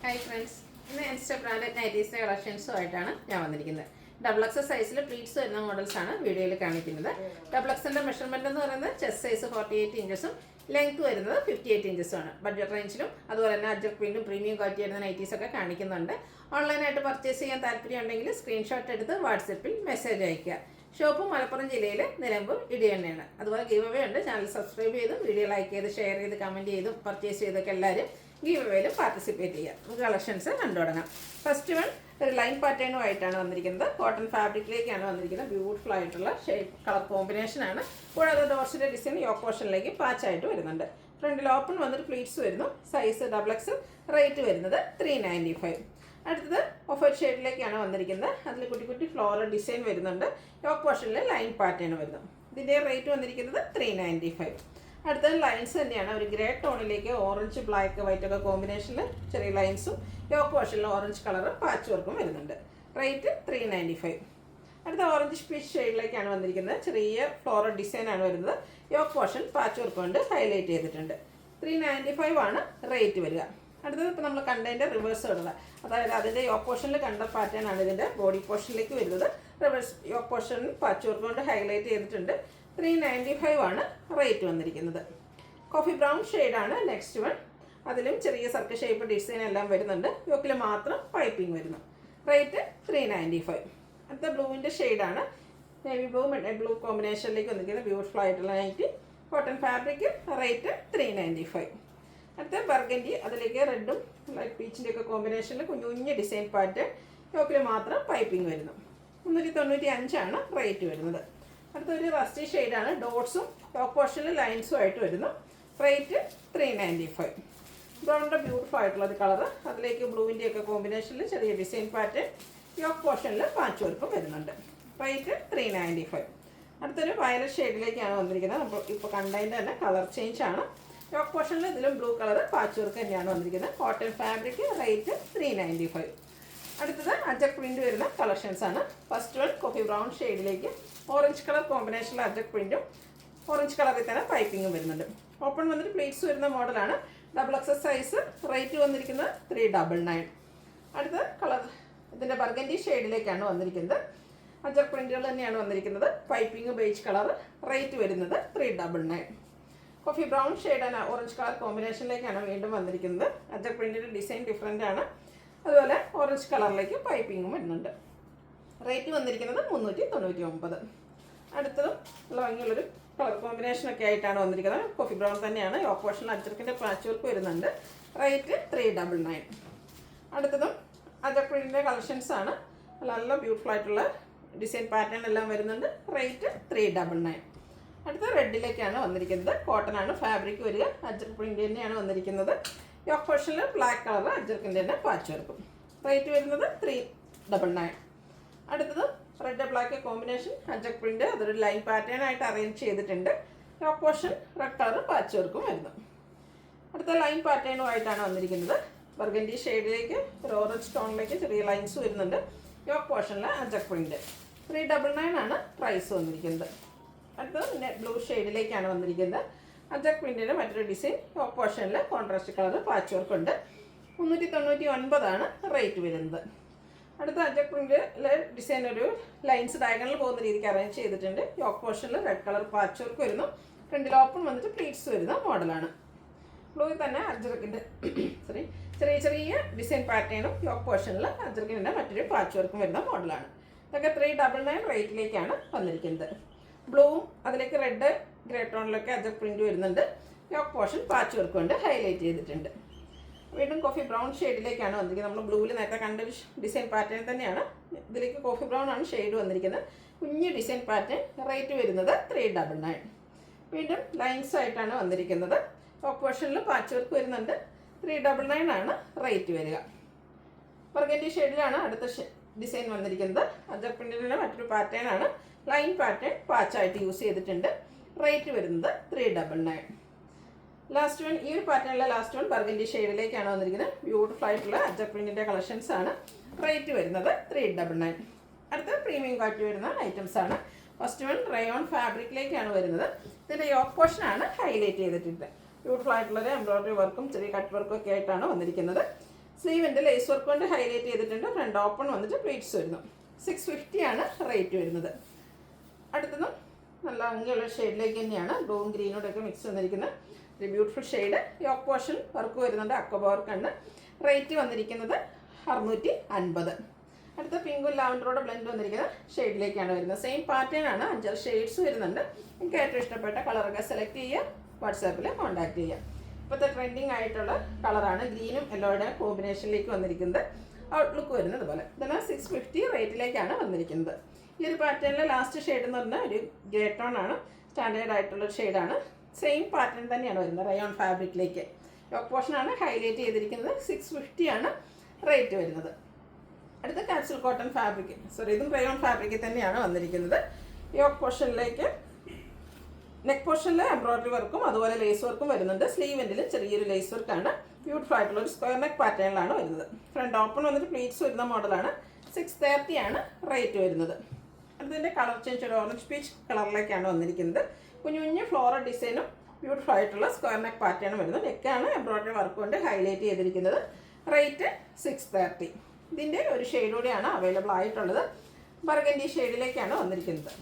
Hi friends, ഇന്ന് insta branded നൈറ്റീസിൻ്റെ കളക്ഷൻസുമായിട്ടാണ് ഞാൻ വന്നിരിക്കുന്നത്. ഡബിൾ എക്സ് സൈസിൽ പ്ലീറ്റ്സ് വരുന്ന മോഡൽസാണ് വീഡിയോയിൽ കാണിക്കുന്നത്. ഡബിൾ എക്സിൻ്റെ മെഷർമെൻറ്റ് എന്ന് പറയുന്നത് ചെസ്റ്റ് സൈസ് 48 ഇഞ്ചസും ലെങ്ത് വരുന്നത് 58 ഇഞ്ചസുമാണ്. ബഡ്ജറ്റ് റേഞ്ചിലും അതുപോലെ തന്നെ അഡ്ജസ്റ്റ് പ്രിൻറ്റും പ്രീമിയം ക്വാളിറ്റി വരുന്ന നൈറ്റീസൊക്കെ കാണിക്കുന്നുണ്ട്. ഓൺലൈനായിട്ട് പർച്ചേസ് ചെയ്യാൻ താല്പര്യമുണ്ടെങ്കിൽ സ്ക്രീൻഷോട്ട് എടുത്ത് വാട്സപ്പിൽ മെസ്സേജ് അയയ്ക്കുക. ഷോപ്പ് മലപ്പുറം ജില്ലയിൽ നിലമ്പൂർ ഇടിയണ്ണയാണ്. അതുപോലെ ഗീവ് അവേ ഉണ്ട്. ചാനൽ സബ്സ്ക്രൈബ് ചെയ്തും വീഡിയോ ലൈക്ക് ചെയ്ത് ഷെയർ ചെയ്ത് കമൻറ്റ് ചെയ്തും പർച്ചേസ് ചെയ്തൊക്കെ എല്ലാവരും ഗീവ് അവേയിൽ പാർട്ടിസിപ്പേറ്റ് ചെയ്യുക. നമുക്ക് കളക്ഷൻസ് കണ്ടു തുടങ്ങാം. ഫസ്റ്റ് വൺ ഒരു ലൈൻ പാറ്റേണുമായിട്ടാണ് വന്നിരിക്കുന്നത്. കോട്ടൺ ഫാബ്രിക്കിലേക്കാണ് വന്നിരിക്കുന്നത്. ബ്യൂട്ടിഫുൾ ആയിട്ടുള്ള ഷേപ്പ് കളർ കോമ്പിനേഷനാണ്. കൂടാതെ ഡോർസിൻ്റെ ഡിസൈൻ യോക്ക് പോർഷനിലേക്ക് പാച്ചായിട്ട് വരുന്നുണ്ട്. ഫ്രണ്ടിൽ ഓപ്പൺ വന്നിട്ട് പ്ലീറ്റ്സ് വരുന്നു. Size double X. റേറ്റ് വരുന്നത് 395. അടുത്തത് ഓഫ് വൈറ്റ് ഷെയ്ഡിലേക്കാണ് വന്നിരിക്കുന്നത്. അതിൽ കുട്ടി കുട്ടി ഫ്ലോറൽ ഡിസൈൻ വരുന്നുണ്ട്. യോക്ക് പോർഷനിൽ ലൈൻ പാറ്റേൺ വരുന്നു. ഇതിൻ്റെ റേറ്റ് വന്നിരിക്കുന്നത് 395. അടുത്തത് ലൈൻസ് തന്നെയാണ്. ഒരു ഗ്രേ ടോണിലേക്ക് ഓറഞ്ച് ബ്ലാക്ക് വൈറ്റ് ഒക്കെ കോമ്പിനേഷനിൽ ചെറിയ ലൈൻസും യോക്ക് പോർഷനിൽ ഓറഞ്ച് കളർ പാച്ച് വർക്കും വരുന്നുണ്ട്. റേറ്റ് 395. അടുത്ത ഓറഞ്ച് പീച്ച് ഷെയ്ഡിലേക്കാണ് വന്നിരിക്കുന്നത്. ചെറിയ ഫ്ലോറൽ ഡിസൈനാണ് വരുന്നത്. യോക്ക് പോർഷൻ പാച്ച് വർക്ക് കൊണ്ട് ഹൈലൈറ്റ് ചെയ്തിട്ടുണ്ട്. 395 ആണ് റേറ്റ് വരിക. അടുത്തത് ഇപ്പോൾ നമ്മൾ കണ്ടതിൻ്റെ റിവേഴ്സ് ഉള്ളത്, അതായത് അതിൻ്റെ യോക്ക് പോർഷനിൽ കണ്ട പാറ്റേൺ ആണ് ഇതിൻ്റെ ബോഡി പോർഷനിലേക്ക് വരുന്നത്. റിവേഴ്സ് യോക്ക് പോർഷനിൽ പാച്ച് വർക്ക് കൊണ്ട് ഹൈലൈറ്റ് ചെയ്തിട്ടുണ്ട്. 395 ആണ് റേറ്റ് വന്നിരിക്കുന്നത്. കോഫി ബ്രൗൺ ഷെയ്ഡാണ് നെക്സ്റ്റ് വൺ. അതിലും ചെറിയ സർക്കിൾ ഷേപ്പ് ഡിസൈൻ എല്ലാം വരുന്നുണ്ട്. യോക്കിൽ മാത്രം പൈപ്പിംഗ് വരുന്നു. റേറ്റ് 395. അടുത്ത ബ്ലൂവിൻ്റെ ഷെയ്ഡാണ്. നേവി ബ്ലൂ ബ്ലൂ കോമ്പിനേഷനിലേക്ക് വന്നിരിക്കുന്നത്. ബ്യൂട്ടിഫുൾ ആയിട്ടുള്ള നൈറ്റി കോട്ടൺ ഫാബ്രിക്. റേറ്റ് 395. അടുത്ത ബർഗൻഡി, അതിലേക്ക് റെഡും ലൈറ്റ് പീച്ചിൻ്റെ ഒക്കെ കോമ്പിനേഷനിൽ കുഞ്ഞു കുഞ്ഞ് ഡിസൈൻ പാറ്റേൺ. യോക്കിൽ മാത്രം പൈപ്പിംഗ് വരുന്നു. 395 ആണ് റേറ്റ് വരുന്നത്. അടുത്തൊരു റസ്റ്റി ഷെയ്ഡാണ്. ഡോട്ട്സും യോക്ക് പോർഷനിൽ ലൈൻസും ആയിട്ട് വരുന്നു. റേറ്റ് 395. ബ്രൗണിൻ്റെ ബ്യൂട്ടിഫുൾ ആയിട്ടുള്ള ഒരു കളറ്. അതിലേക്ക് ബ്ലൂവിൻ്റെ ഒക്കെ കോമ്പിനേഷനിൽ ചെറിയ ഡിസൈൻ പാറ്റേൺ. യോക്ക് പോർഷനിൽ പാച്ച് വർക്കും വരുന്നുണ്ട്. റേറ്റ് 395. അടുത്തൊരു വയലറ്റ് ഷെയ്ഡിലേക്കാണ് വന്നിരിക്കുന്നത്. അപ്പോൾ ഇപ്പോൾ കണ്ടതിൻ്റെ തന്നെ കളർ ചേഞ്ച് ആണ്. യോക്ക് പോർഷനിൽ ഇതിലും ബ്ലൂ കളർ പാച്ച് വർക്ക് തന്നെയാണ് വന്നിരിക്കുന്നത്. Cotton fabric. റേറ്റ് 395. അടുത്തത് അജക് പ്രിൻറ്റ് വരുന്ന കളക്ഷൻസ് ആണ്. ഫസ്റ്റ് വൺ കോഫി ബ്രൗൺ ഷെയ്ഡിലേക്ക് ഓറഞ്ച് കളർ കോമ്പിനേഷനിൽ അജക് പ്രിൻറ്റും ഓറഞ്ച് കളറിൽ തന്നെ പൈപ്പിങ്ങും വരുന്നുണ്ട്. ഓപ്പൺ വന്നിട്ട് പ്ലീറ്റ്സ് വരുന്ന മോഡലാണ്. Double excess size. റേറ്റ് വന്നിരിക്കുന്നത് 399. അടുത്ത കളർ ഇതിൻ്റെ ബർഗൻഡി ഷെയ്ഡിലേക്കാണ് വന്നിരിക്കുന്നത്. അജക് പ്രിൻറ്റുകൾ തന്നെയാണ് വന്നിരിക്കുന്നത്. Piping beige colour. റേറ്റ് വരുന്നത് 399. കോഫി ബ്രൗൺ ഷെയ്ഡ് ആണ്. ഓറഞ്ച് കളർ കോമ്പിനേഷനിലേക്കാണ് വീണ്ടും വന്നിരിക്കുന്നത്. അജക് പ്രിൻറ്റിൻ്റെ ഡിസൈൻ ഡിഫറെൻ്റ് ആണ്. അതുപോലെ ഓറഞ്ച് കളറിലേക്ക് പൈപ്പിങ്ങും വരുന്നുണ്ട്. റേറ്റ് വന്നിരിക്കുന്നത് 399. അടുത്തതും നല്ല ഭംഗിയുള്ളൊരു കളർ കോമ്പിനേഷനൊക്കെ ആയിട്ടാണ് വന്നിരിക്കുന്നത്. കോഫി ബ്രൗൺ തന്നെയാണ്. യോക്ക് പോർഷനിൽ അജക്കിൻ്റെ പാച്ച് വർക്ക് വരുന്നുണ്ട്. റേറ്റ് 399. അടുത്തതും അജക് പ്രിൻറ്റിൻ്റെ കളക്ഷൻസ് ആണ്. നല്ല ബ്യൂട്ടിഫുൾ ആയിട്ടുള്ള ഡിസൈൻ പാറ്റേൺ എല്ലാം വരുന്നുണ്ട്. റേറ്റ് 399. അടുത്ത റെഡിലേക്കാണ് വന്നിരിക്കുന്നത്. കോട്ടൺ ആണ് ഫാബ്രിക് വരിക. അജക് പ്രിൻറ്റ് തന്നെയാണ് വന്നിരിക്കുന്നത്. യോക്ക് പോർഷനിൽ ബ്ലാക്ക് കളർ അജർക്കിൻ്റെ തന്നെ പാച്ച് വർക്കും. റേറ്റ് വരുന്നത് 399. അടുത്തത് red black combination Ajrak print. അതൊരു ലൈൻ പാറ്റേൺ ആയിട്ട് അറേഞ്ച് ചെയ്തിട്ടുണ്ട്. Yoke portion red colour patch വർക്കും വരുന്നു. അടുത്ത ലൈൻ പാറ്റേണുമായിട്ടാണ് വന്നിരിക്കുന്നത്. ബർഗൻഡി ഷെയ്ഡിലേക്ക് ഒരു ഓറഞ്ച് ടോണിലേക്ക് ചെറിയ ലൈൻസ് വരുന്നുണ്ട്. യോക്ക് പോർഷനിൽ അജക് പ്രിൻറ്റ്. 399 ആണ് പ്രൈസ് വന്നിരിക്കുന്നത്. അടുത്തത് ബ്ലൂ ഷെയ്ഡിലേക്കാണ് വന്നിരിക്കുന്നത്. അജക് പ്രിൻറ്റിൻ്റെ മറ്റൊരു ഡിസൈൻ. യോക്ക് പോർഷനിൽ കോൺട്രാസ്റ്റ് കളർ പാച്ച് വർക്ക് ഉണ്ട്. 399 ആണ് റേറ്റ് വരുന്നത്. അടുത്ത അജക് പ്രിൻറ്റിലെ ഡിസൈൻ ഒരു ലൈൻസ് ഡയഗണൽ പോകുന്ന രീതിക്ക് അറേഞ്ച് ചെയ്തിട്ടുണ്ട്. യോക്ക് പോർഷനിൽ റെഡ് കളർ പാച്ച് വർക്ക് വരുന്നു. ഫ്രണ്ടിൽ ഓപ്പൺ വന്നിട്ട് പ്ലീറ്റ്സ് വരുന്ന മോഡലാണ്. ബ്ലൂയിൽ തന്നെ അജർക്കിൻ്റെ ചെറിയ ചെറിയ ഡിസൈൻ പാറ്റേണും യോക്ക് പോർഷനിൽ അജർക്കിൻ്റെ മറ്റൊരു പാച്ച് വർക്കും വരുന്ന മോഡലാണ്. ഇതൊക്കെ 399 റേറ്റിലേക്കാണ് വന്നിരിക്കുന്നത്. ബ്ലൂവും അതിലേക്ക് റെഡ് ഗ്രേ ടോണിലൊക്കെ അജക് പ്രിൻറ്റ് വരുന്നുണ്ട്. യോക്ക് പോർഷൻ പാച്ച് വർക്ക് കൊണ്ട് ഹൈലൈറ്റ് ചെയ്തിട്ടുണ്ട്. വീണ്ടും കോഫി ബ്രൗൺ ഷെയ്ഡിലേക്കാണ് വന്നിരിക്കുന്നത്. നമ്മൾ ബ്ലൂവിൽ നേരത്തെ കണ്ടൊരു ഡിസൈൻ പാറ്റേൺ തന്നെയാണ്. ഇതിലേക്ക് കോഫി ബ്രൗൺ ആണ് ഷെയ്ഡ് വന്നിരിക്കുന്നത്. കുഞ്ഞ് ഡിസൈൻ പാറ്റേൺ. റേറ്റ് വരുന്നത് 399. വീണ്ടും ലൈൻസ് ആയിട്ടാണ് വന്നിരിക്കുന്നത്. യോക്ക് പോർഷനിൽ പാച്ച് വർക്ക് വരുന്നുണ്ട്. 399 ആണ് റേറ്റ് വരിക. ബർഗൻഡി ഷെയ്ഡിലാണ് അടുത്ത ഡിസൈൻ വന്നിരിക്കുന്നത്. അജക് പ്രിൻറ്റിൻ്റെ മറ്റൊരു പാറ്റേൺ ആണ്. ലൈൻ പാറ്റേൺ പാച്ചായിട്ട് യൂസ് ചെയ്തിട്ടുണ്ട്. റേറ്റ് വരുന്നത് 399. ലാസ്റ്റ് വൺ ഈ ഒരു പാറ്റേണിലെ ലാസ്റ്റ് വൺ ബർഗൻഡി ഷെയ്ഡിലേക്കാണ് വന്നിരിക്കുന്നത്. ബ്യൂട്ടിഫുൾ ആയിട്ടുള്ള അജക് പ്രിൻറ്റിൻ്റെ കളക്ഷൻസ് ആണ്. റേറ്റ് വരുന്നത് 399. അടുത്ത പ്രീമിയം ക്വാളിറ്റി വരുന്ന ഐറ്റംസ് ആണ്. ഫസ്റ്റ് വൺ റയോൺ ഫാബ്രിക്കിലേക്കാണ് വരുന്നത്. ഇതിൻ്റെ യോക്ക് പോർഷനാണ് ഹൈലൈറ്റ് ചെയ്തിട്ടുണ്ട്. ബ്യൂട്ടിഫുൾ ആയിട്ടുള്ളൊരു എംബ്രോയിഡറി വർക്കും ചെറിയ കട്ട് വർക്കും ഒക്കെ ആയിട്ടാണ് വന്നിരിക്കുന്നത്. സ്ലീവിൻ്റെ ലേസ് വർക്ക് കൊണ്ട് ഹൈലൈറ്റ് ചെയ്തിട്ടുണ്ട്. ഫ്രണ്ട് ഓപ്പൺ വന്നിട്ട് പ്ലീറ്റ്സ് വരുന്നു. 650 ആണ് റേറ്റ് വരുന്നത്. അടുത്തതും നല്ല ഭംഗിയുള്ള ഷെയ്ഡിലേക്ക് തന്നെയാണ് ബ്ലൂവും ഗ്രീനോടെ ഒക്കെ മിക്സ് വന്നിരിക്കുന്നത്. ഒരു beautiful shade. Yoke portion work വരുന്നുണ്ട്. അക്കോബ വർക്കാണ്. റേറ്റ് വന്നിരിക്കുന്നത് 650. അടുത്ത പിങ്കും ലാവൻഡറോടെ ബ്ലെൻഡ് വന്നിരിക്കുന്ന ഷെയ്ഡിലേക്കാണ് വരുന്നത്. സെയിം പാറ്റേൺ ആണ്. 5 ഷെയ്ഡ്സ് വരുന്നുണ്ട്. നിങ്ങൾക്ക് ഏറ്റവും ഇഷ്ടപ്പെട്ട കളറൊക്കെ സെലക്ട് ചെയ്യുക. വാട്സാപ്പിൽ കോൺടാക്ട് ചെയ്യുക. ഇപ്പോഴത്തെ ട്രെൻഡിങ് ആയിട്ടുള്ള കളറാണ്. ഗ്രീനും യെല്ലോയുടെ കോമ്പിനേഷനിലേക്ക് വന്നിരിക്കുന്നത്. ഔട്ട്ലുക്ക് വരുന്നത് പോലെ. ഇതെല്ലാം 650 റേറ്റിലേക്കാണ് വന്നിരിക്കുന്നത്. ഈ ഒരു പാറ്റേണിലെ ലാസ്റ്റ് ഷെയ്ഡ് എന്ന് പറഞ്ഞാൽ ഒരു ഗ്രേ ടോൺ ആണ്. സ്റ്റാൻഡേർഡ് ആയിട്ടുള്ളൊരു ഷെയ്ഡാണ്. സെയിം പാറ്റേൺ തന്നെയാണ് വരുന്നത് റയോൺ ഫാബ്രിക്കിലേക്ക്. യോക്ക് പോർഷനാണ് ഹൈലൈറ്റ് ചെയ്തിരിക്കുന്നത്. 650 ആണ് റേറ്റ് വരുന്നത്. അടുത്ത കാപ്സുൽ കോട്ടൺ ഫാബ്രിക്, ഇതും റയോൺ ഫാബ്രിക്കിൽ തന്നെയാണ് വന്നിരിക്കുന്നത്. യോക്ക് പോർഷനിലേക്ക് നെക്ക് പോർഷനിൽ എംബ്രോയിഡറി വർക്കും അതുപോലെ ലേസ് വർക്കും വരുന്നുണ്ട്. സ്ലീവെൻറ്റിൽ ചെറിയൊരു ലേസ് വർക്കാണ്. ബ്യൂട്ടിഫുൾ ആയിട്ടുള്ള ഒരു സ്ക്വയർ നെക്ക് പാറ്റേണിലാണ് വരുന്നത്. ഫ്രണ്ട് ഓപ്പൺ വന്നിട്ട് പ്ലീറ്റ്സ് വരുന്ന മോഡലാണ്. 630 ആണ് റേറ്റ് വരുന്നത്. അതിൻ്റെ കളർ ചേഞ്ച് ഒരു ഓറഞ്ച് പീച്ച് കളറിലേക്കാണ് വന്നിരിക്കുന്നത്. കുഞ്ഞു കുഞ്ഞു ഫ്ലോറൽ ഡിസൈനും ബ്യൂട്ടിഫുൾ ആയിട്ടുള്ള സ്ക്വയർ നെക്ക് പാറ്റേൺ വരുന്നത്. നെക്കാണ് എംബ്രോയിഡറി വർക്ക് കൊണ്ട് ഹൈലൈറ്റ് ചെയ്തിരിക്കുന്നത്. റേറ്റ് 630. ഇതിൻ്റെ ഒരു ഷെയ്ഡ് കൂടിയാണ് അവൈലബിൾ ആയിട്ടുള്ളത്. ബർഗൻഡി ഷെയ്ഡിലേക്കാണ് വന്നിരിക്കുന്നത്.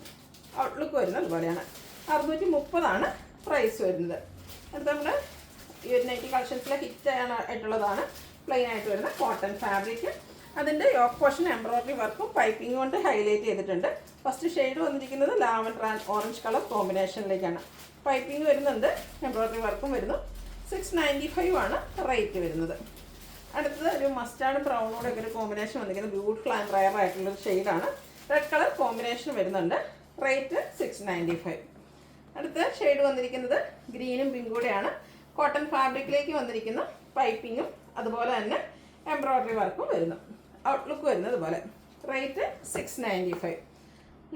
ഔട്ട്ലുക്ക് വരുന്നത് അതുപോലെയാണ്. 630 ആണ് പ്രൈസ് വരുന്നത്. അടുത്ത നമ്മൾ ഈ ഒരു നൈറ്റി കളക്ഷൻസിലെ ഹിറ്റ് ആയിട്ടുള്ളതാണ് പ്ലെയിൻ ആയിട്ട് വരുന്ന കോട്ടൺ ഫാബ്രിക്. അതിൻ്റെ യോക്ക് പോർഷൻ എംബ്രോയിഡറി വർക്കും പൈപ്പിംഗ് കൊണ്ട് ഹൈലൈറ്റ് ചെയ്തിട്ടുണ്ട്. ഫസ്റ്റ് ഷെയ്ഡ് വന്നിരിക്കുന്നത് ലാവൻഡർ ആൻഡ് ഓറഞ്ച് കളർ കോമ്പിനേഷനിലേക്കാണ്. പൈപ്പിംഗ് വരുന്നുണ്ട്. എംബ്രോയിഡറി വർക്കും വരുന്നു. 695 ആണ് റേറ്റ് വരുന്നത്. അടുത്തത് ഒരു മസ്റ്റാർഡ് ബ്രൗണോടെ ഒക്കെ ഒരു കോമ്പിനേഷൻ വന്നിരിക്കുന്നത്. ബ്യൂട്ടിഫുൾ ആൻഡ് റയർ ആയിട്ടുള്ളൊരു ഷെയ്ഡാണ്. റെഡ് കളർ കോമ്പിനേഷൻ വരുന്നുണ്ട്. റേറ്റ് 695. അടുത്ത ഷെയ്ഡ് വന്നിരിക്കുന്നത് ഗ്രീനും പിങ്കും കൂടെയാണ്. കോട്ടൺ ഫാബ്രിക്കിലേക്ക് വന്നിരിക്കുന്ന പൈപ്പിങ്ങും അതുപോലെ തന്നെ എംബ്രോയിഡറി വർക്കും വരുന്നു. ഔട്ട്ലുക്ക് വരുന്നത് പോലെ. റേറ്റ് 695.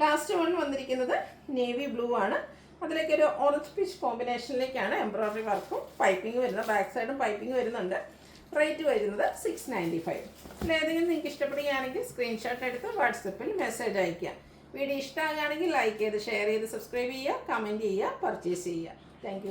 ലാസ്റ്റ് വൺ വന്നിരിക്കുന്നത് നേവി ബ്ലൂ ആണ്. അതിലേക്ക് ഒരു ഓറഞ്ച് പീച്ച് കോമ്പിനേഷനിലേക്കാണ് എംബ്രോയിഡറി വർക്കും പൈപ്പിംഗ് വരുന്നത്. ബാക്ക് സൈഡും പൈപ്പിംഗ് വരുന്നുണ്ട്. റേറ്റ് വരുന്നത് 695. ഇതിലേതെങ്കിലും നിങ്ങൾക്ക് ഇഷ്ടപ്പെടുകയാണെങ്കിൽ സ്ക്രീൻഷോട്ട് എടുത്ത് വാട്സപ്പിൽ മെസ്സേജ് അയയ്ക്കുക. വീഡിയോ ഇഷ്ടമാകുകയാണെങ്കിൽ ലൈക്ക് ചെയ്ത് ഷെയർ ചെയ്ത് സബ്സ്ക്രൈബ് ചെയ്യുക, കമൻറ്റ് ചെയ്യുക, പർച്ചേസ് ചെയ്യുക. താങ്ക്